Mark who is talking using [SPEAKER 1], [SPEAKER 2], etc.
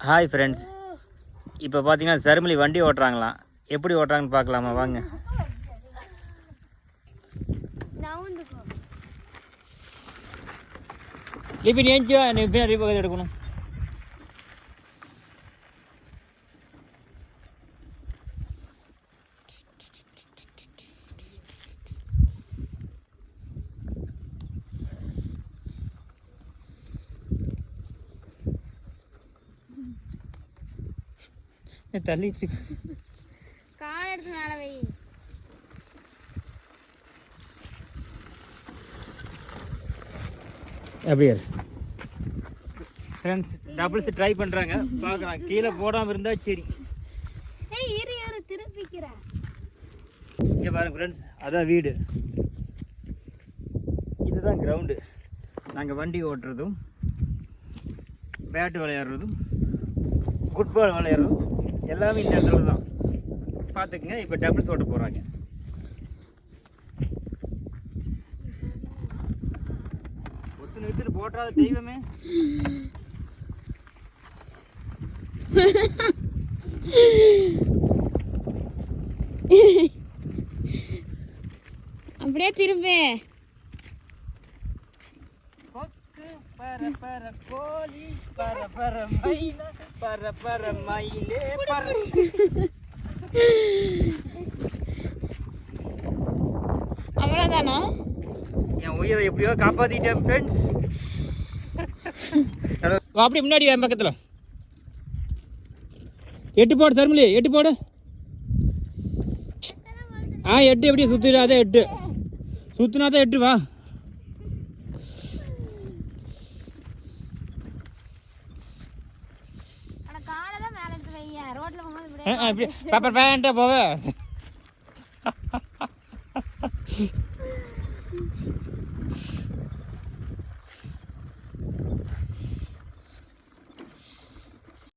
[SPEAKER 1] Hi friends, இப்போ பார்த்தீங்கன்னா சருமலி வண்டி ஓட்டுறாங்களாம். எப்படி ஓட்டுறாங்கன்னு பார்க்கலாமா? வாங்க. இப்போ நீ ஏஞ்சிவா, நீ பின்னாடி பக்கத்தில் எடுக்கணும். தள்ளிட்டு
[SPEAKER 2] கால் எடுத்து மேலே வை.
[SPEAKER 1] அப்படியே ஃப்ரெண்ட்ஸ் டபுள்ஸ் ட்ரை பண்ணுறாங்க, பார்க்குறான். கீழே போடாமல் இருந்தால் சரி.
[SPEAKER 2] இரு இரு திருப்பிக்கிறேன்.
[SPEAKER 1] இங்கே பாருங்க ஃப்ரெண்ட்ஸ், அதான் வீடு, இதுதான் கிரவுண்டு. நாங்கள் வண்டி ஓட்டுறதும் பேட்டு விளையாடுறதும் ஃபுட்பால் விளையாடுறதும் எல்லாமே இந்த இடத்துல தான். பார்த்துக்குங்க. இப்போ டபுள்ஸ் ஓட்ட போகிறாங்க. ஒத்து நிறுத்திட்டு போட்டாத தெய்வமே.
[SPEAKER 2] அப்படியே திரும்பு.
[SPEAKER 1] பர பர கோழி பர பர மயில பர பர மயிலே பர.
[SPEAKER 2] அவ்வளோதானா?
[SPEAKER 1] என் உயிரை எப்படியோ காப்பாத்திட்டேன் ஃப்ரெண்ட்ஸ். அப்படி முன்னாடி என் பக்கத்தில் எட்டு போடு தருமலி, எட்டு போடு. எட்டு எப்படி சுற்றிடாத, எட்டு சுற்றினாதான் எட்டு. வா. பேப்பர் பேண்ட்டா போவ.